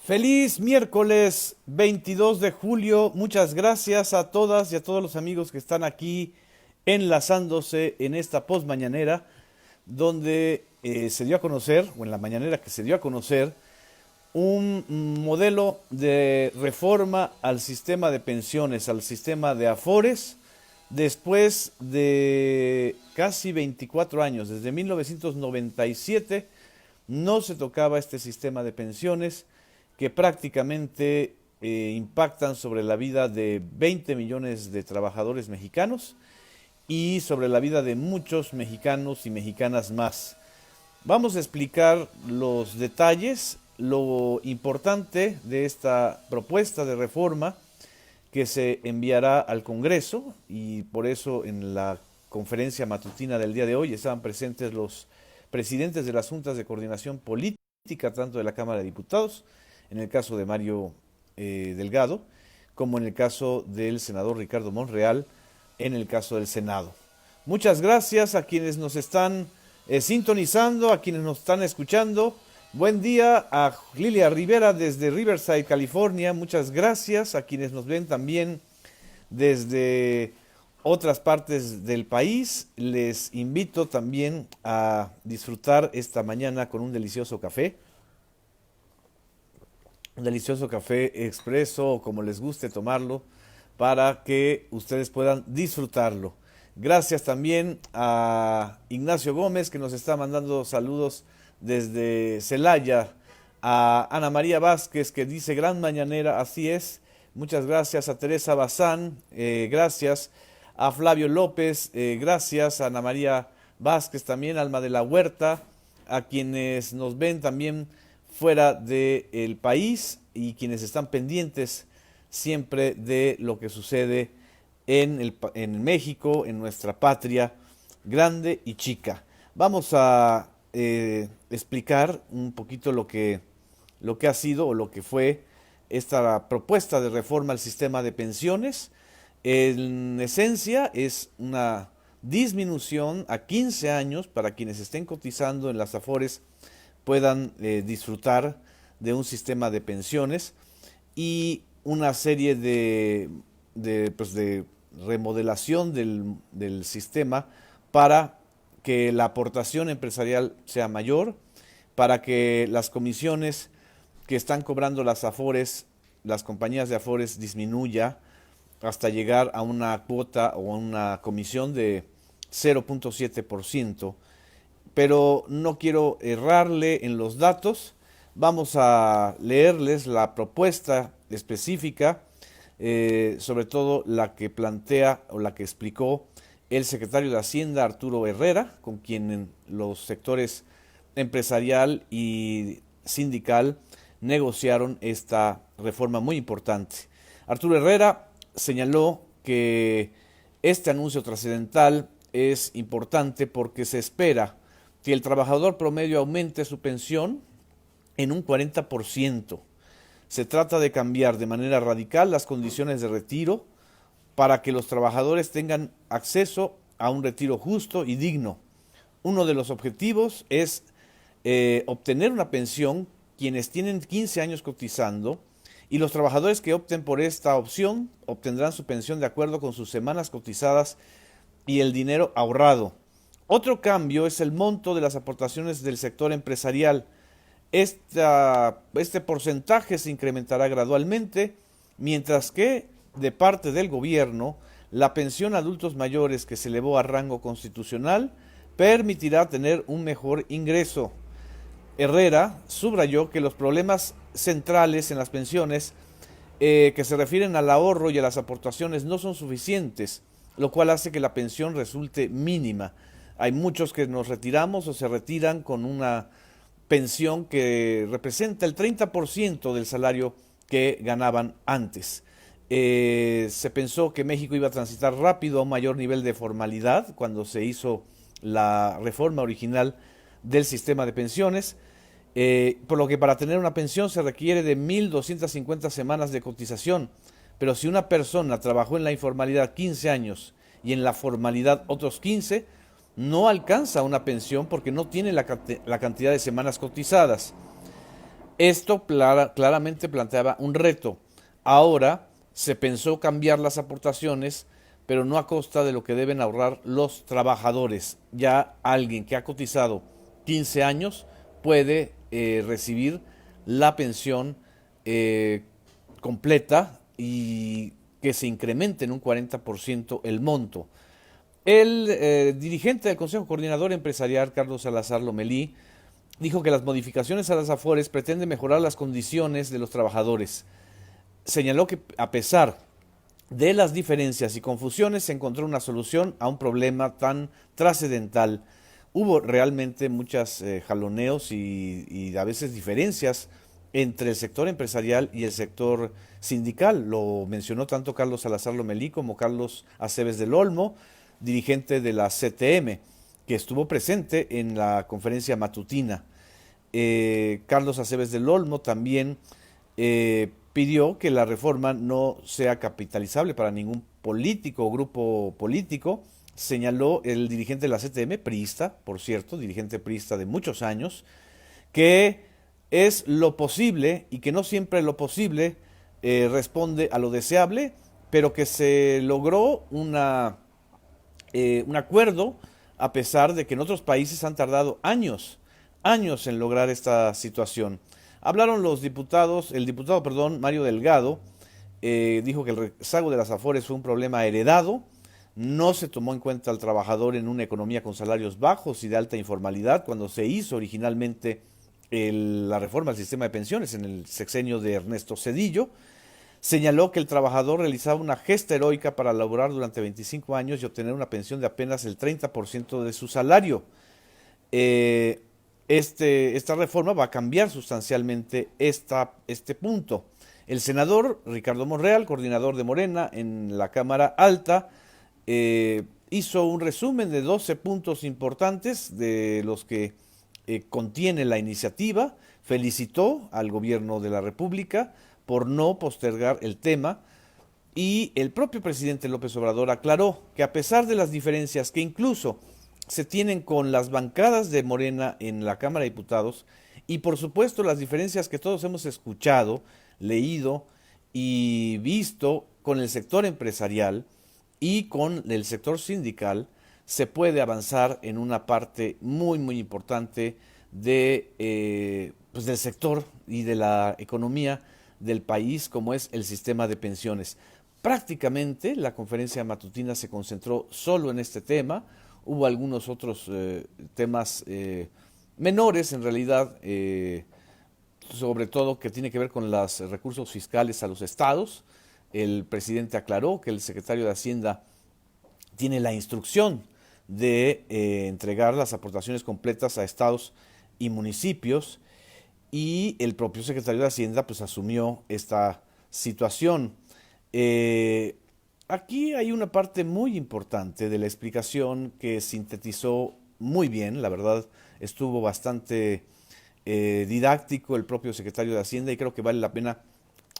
Feliz miércoles 22 de julio. Muchas gracias a todas y a todos los amigos que están aquí enlazándose en esta postmañanera donde se dio a conocer, o en la mañanera que se dio a conocer, un modelo de reforma al sistema de pensiones, al sistema de Afores, después de casi 24 años, desde 1997, no se tocaba este sistema de pensiones que prácticamente impactan sobre la vida de 20 millones de trabajadores mexicanos y sobre la vida de muchos mexicanos y mexicanas más. Vamos a explicar los detalles, lo importante de esta propuesta de reforma que se enviará al Congreso, y por eso en la conferencia matutina del día de hoy estaban presentes los presidentes de las juntas de coordinación política, tanto de la Cámara de Diputados, en el caso de Mario Delgado, como en el caso del senador Ricardo Monreal, en el caso del Senado. Muchas gracias a quienes nos están sintonizando, a quienes nos están escuchando. Buen día a Lilia Rivera desde Riverside, California. Muchas gracias a quienes nos ven también desde otras partes del país. Les invito también a disfrutar esta mañana con un delicioso café. Un delicioso café expreso o como les guste tomarlo para que ustedes puedan disfrutarlo. Gracias también a Ignacio Gómez que nos está mandando saludos desde Celaya, a Ana María Vázquez que dice gran mañanera, así es. Muchas gracias a Teresa Bazán, gracias a Flavio López, gracias a Ana María Vázquez también, Alma de la Huerta, a quienes nos ven también fuera del país y quienes están pendientes siempre de lo que sucede en México, en nuestra patria grande y chica. Vamos a explicar un poquito lo que ha sido o lo que fue esta propuesta de reforma al sistema de pensiones. En esencia es una disminución a 15 años para quienes estén cotizando en las Afores puedan disfrutar de un sistema de pensiones y una serie de remodelación del sistema para que la aportación empresarial sea mayor, para que las comisiones que están cobrando las Afores, las compañías de Afores, disminuya hasta llegar a una cuota o a una comisión de 0.7%. Pero no quiero errarle en los datos. Vamos a leerles la propuesta específica, sobre todo la que plantea o la que explicó el secretario de Hacienda, Arturo Herrera, con quien en los sectores empresarial y sindical negociaron esta reforma muy importante. Arturo Herrera señaló que este anuncio trascendental es importante porque se espera que el trabajador promedio aumente su pensión en un 40%. Se trata de cambiar de manera radical las condiciones de retiro para que los trabajadores tengan acceso a un retiro justo y digno. Uno de los objetivos es obtener una pensión quienes tienen 15 años cotizando, y los trabajadores que opten por esta opción obtendrán su pensión de acuerdo con sus semanas cotizadas y el dinero ahorrado. Otro cambio es el monto de las aportaciones del sector empresarial. Este porcentaje se incrementará gradualmente, mientras que de parte del gobierno, la pensión a adultos mayores que se elevó a rango constitucional permitirá tener un mejor ingreso. Herrera subrayó que los problemas centrales en las pensiones que se refieren al ahorro y a las aportaciones no son suficientes, lo cual hace que la pensión resulte mínima. Hay muchos que nos retiramos o se retiran con una pensión que representa el 30% del salario que ganaban antes. Se pensó que México iba a transitar rápido a un mayor nivel de formalidad cuando se hizo la reforma original del sistema de pensiones, por lo que para tener una pensión se requiere de 1.250 semanas de cotización, pero si una persona trabajó en la informalidad 15 años y en la formalidad otros 15, no alcanza una pensión porque no tiene la cantidad de semanas cotizadas. Esto claramente planteaba un reto. Ahora se pensó cambiar las aportaciones, pero no a costa de lo que deben ahorrar los trabajadores. Ya alguien que ha cotizado 15 años puede recibir la pensión eh, completa y que se incremente en un 40% el monto. El dirigente del Consejo Coordinador Empresarial, Carlos Salazar Lomelí, dijo que las modificaciones a las AFORES pretenden mejorar las condiciones de los trabajadores. Señaló que a pesar de las diferencias y confusiones se encontró una solución a un problema tan trascendental. Hubo realmente muchos jaloneos y a veces diferencias entre el sector empresarial y el sector sindical. Lo mencionó tanto Carlos Salazar Lomelí como Carlos Aceves del Olmo, dirigente de la CTM, que estuvo presente en la conferencia matutina. Carlos Aceves del Olmo también pidió que la reforma no sea capitalizable para ningún político o grupo político. Señaló el dirigente de la CTM, priista, por cierto, dirigente priista de muchos años, que es lo posible y que no siempre lo posible responde a lo deseable, pero que se logró un acuerdo a pesar de que en otros países han tardado años en lograr esta situación. Hablaron los diputados, el diputado, perdón, Mario Delgado, dijo que el rezago de las AFORES fue un problema heredado, no se tomó en cuenta al trabajador en una economía con salarios bajos y de alta informalidad cuando se hizo originalmente la reforma del sistema de pensiones en el sexenio de Ernesto Zedillo. Señaló que el trabajador realizaba una gesta heroica para laborar durante 25 años y obtener una pensión de apenas el 30% de su salario. Eh, esta reforma va a cambiar sustancialmente este punto. El senador Ricardo Monreal, coordinador de Morena en la Cámara Alta, hizo un resumen de 12 puntos importantes de los que contiene la iniciativa, felicitó al gobierno de la República por no postergar el tema y el propio presidente López Obrador aclaró que a pesar de las diferencias que incluso se tienen con las bancadas de Morena en la Cámara de Diputados y por supuesto las diferencias que todos hemos escuchado, leído y visto con el sector empresarial y con el sector sindical, se puede avanzar en una parte muy importante pues del sector y de la economía del país, como es el sistema de pensiones. Prácticamente la conferencia matutina se concentró solo en este tema. Hubo algunos otros temas menores en realidad, sobre todo que tiene que ver con los recursos fiscales a los estados. El presidente aclaró que el secretario de Hacienda tiene la instrucción de entregar las aportaciones completas a estados y municipios y el propio secretario de Hacienda pues asumió esta situación. Aquí hay una parte muy importante de la explicación que sintetizó muy bien, la verdad estuvo bastante didáctico el propio secretario de Hacienda y creo que vale la pena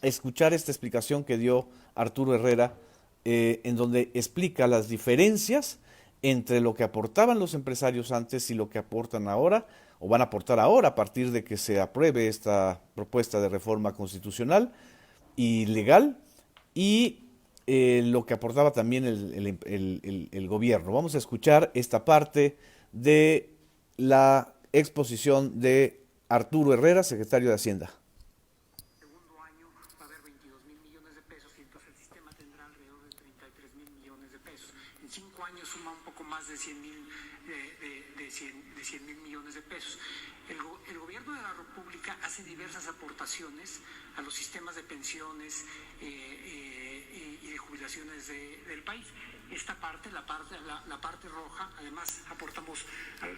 escuchar esta explicación que dio Arturo Herrera, en donde explica las diferencias entre lo que aportaban los empresarios antes y lo que aportan ahora, o van a aportar ahora a partir de que se apruebe esta propuesta de reforma constitucional y legal, y lo que aportaba también el gobierno. Vamos a escuchar esta parte de la exposición de Arturo Herrera, secretario de Hacienda. Segundo año va a haber 22 mil millones de pesos y entonces el sistema tendrá alrededor de 33 mil millones de pesos. En 5 años suma un poco más de 100 mil millones de pesos. El gobierno de la República hace diversas aportaciones a los sistemas de pensiones y de jubilaciones del país. Esta parte, la parte roja, además aportamos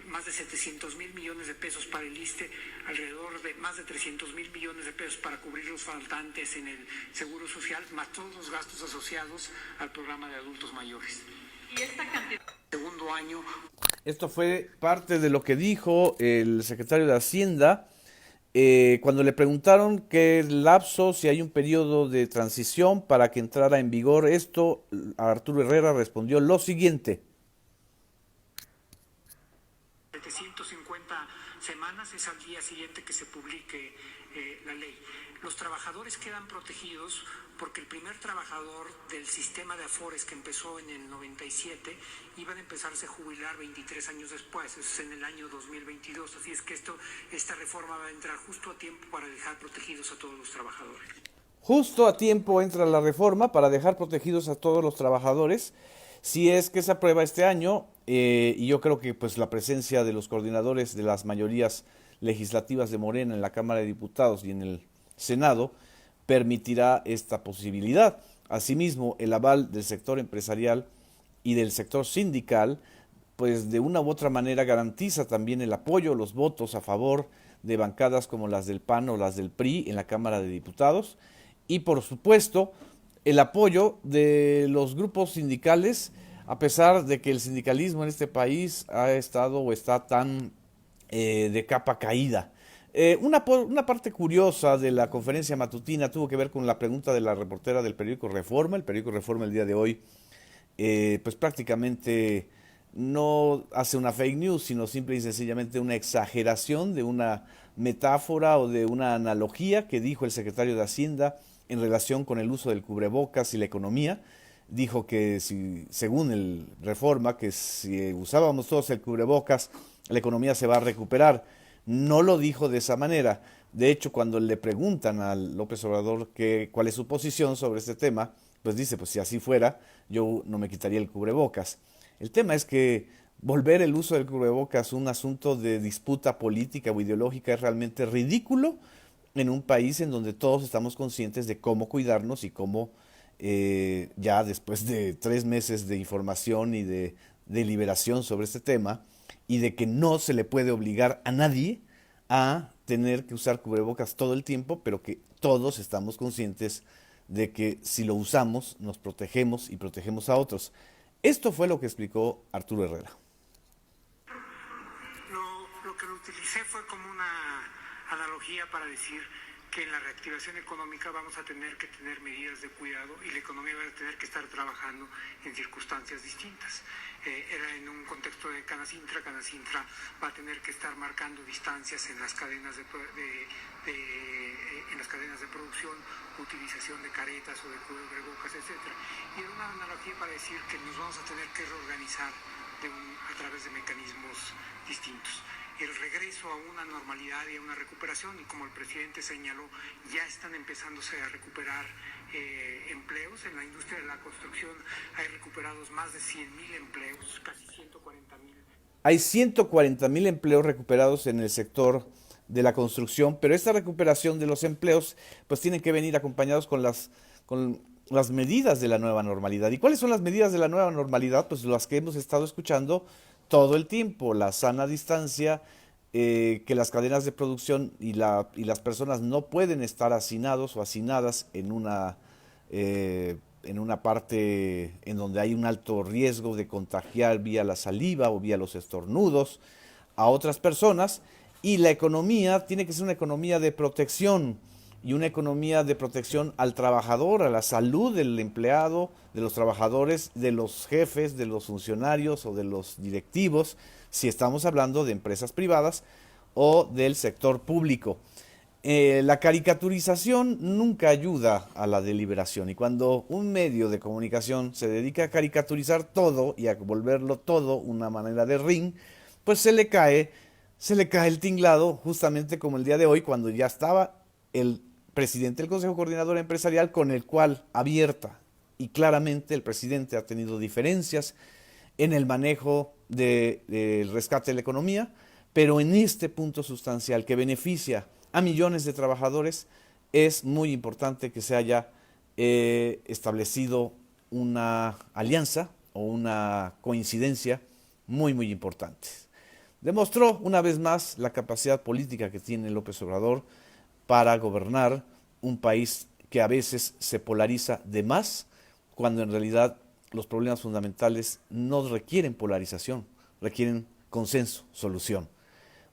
más de 700 mil millones de pesos para el ISSSTE, alrededor de más de 300 mil millones de pesos para cubrir los faltantes en el Seguro Social, más todos los gastos asociados al programa de adultos mayores. Y esta cantidad, segundo año. Esto fue parte de lo que dijo el secretario de Hacienda cuando le preguntaron qué lapso, si hay un periodo de transición para que entrara en vigor esto. Arturo Herrera respondió lo siguiente. 750 semanas es al día siguiente que se publique la ley. Los trabajadores quedan protegidos porque el primer trabajador del sistema de Afores que empezó en el 97 iban a empezarse a jubilar 23 años después, eso es en el año 2022, así es que esta reforma va a entrar justo a tiempo para dejar protegidos a todos los trabajadores. Justo a tiempo entra la reforma para dejar protegidos a todos los trabajadores, si es que se aprueba este año, y yo creo que pues la presencia de los coordinadores de las mayorías legislativas de Morena en la Cámara de Diputados y en el Senado permitirá esta posibilidad. Asimismo, el aval del sector empresarial y del sector sindical, pues de una u otra manera garantiza también el apoyo, los votos a favor de bancadas como las del PAN o las del PRI en la Cámara de Diputados, y por supuesto el apoyo de los grupos sindicales, a pesar de que el sindicalismo en este país ha estado o está tan de capa caída. Una parte curiosa de la conferencia matutina tuvo que ver con la pregunta de la reportera del periódico Reforma. El periódico Reforma el día de hoy pues prácticamente no hace una fake news, sino simple y sencillamente una exageración de una metáfora o de una analogía que dijo el secretario de Hacienda en relación con el uso del cubrebocas y la economía. Dijo que si, según el Reforma, que si usábamos todos el cubrebocas, la economía se va a recuperar. No lo dijo de esa manera. De hecho, cuando le preguntan a López Obrador cuál es su posición sobre este tema, pues dice, pues si así fuera, yo no me quitaría el cubrebocas. El tema es que volver el uso del cubrebocas un asunto de disputa política o ideológica es realmente ridículo en un país en donde todos estamos conscientes de cómo cuidarnos y cómo ya después de 3 meses de información y de deliberación sobre este tema, y de que no se le puede obligar a nadie a tener que usar cubrebocas todo el tiempo, pero que todos estamos conscientes de que si lo usamos nos protegemos y protegemos a otros. Esto fue lo que explicó Arturo Herrera. Lo que lo utilicé fue como una analogía para decir que en la reactivación económica vamos a tener que tener medidas de cuidado y la economía va a tener que estar trabajando en circunstancias distintas. Era en un contexto de Canacintra va a tener que estar marcando distancias en las cadenas de producción, utilización de caretas o de cubrebocas, etcétera. Y era una analogía para decir que nos vamos a tener que reorganizar a través de mecanismos distintos. El regreso a una normalidad y a una recuperación, y como el presidente señaló, ya están empezándose a recuperar empleos. En la industria de la construcción hay recuperados más de 100,000 empleos, casi 140,000. Hay 140,000 empleos recuperados en el sector de la construcción, pero esta recuperación de los empleos pues tiene que venir acompañados con las medidas de la nueva normalidad. ¿Y cuáles son las medidas de la nueva normalidad? Pues las que hemos estado escuchando todo el tiempo: la sana distancia, que las cadenas de producción y las personas no pueden estar hacinados o hacinadas en una parte en donde hay un alto riesgo de contagiar vía la saliva o vía los estornudos a otras personas. Y la economía tiene que ser una economía de protección, y una economía de protección al trabajador, a la salud del empleado, de los trabajadores, de los jefes, de los funcionarios o de los directivos, si estamos hablando de empresas privadas o del sector público. La caricaturización nunca ayuda a la deliberación, y cuando un medio de comunicación se dedica a caricaturizar todo y a volverlo todo una manera de ring, pues se le cae el tinglado, justamente como el día de hoy, cuando ya estaba el presidente del Consejo Coordinador Empresarial, con el cual abierta y claramente el presidente ha tenido diferencias en el manejo del rescate de la economía, pero en este punto sustancial que beneficia a millones de trabajadores es muy importante que se haya establecido una alianza o una coincidencia muy, muy importante. Demostró una vez más la capacidad política que tiene López Obrador para gobernar un país que a veces se polariza de más, cuando en realidad los problemas fundamentales no requieren polarización, requieren consenso, solución.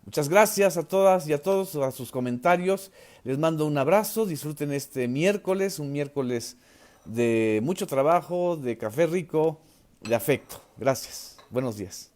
Muchas gracias a todas y a todos a sus comentarios. Les mando un abrazo, disfruten este miércoles, un miércoles de mucho trabajo, de café rico, de afecto. Gracias. Buenos días.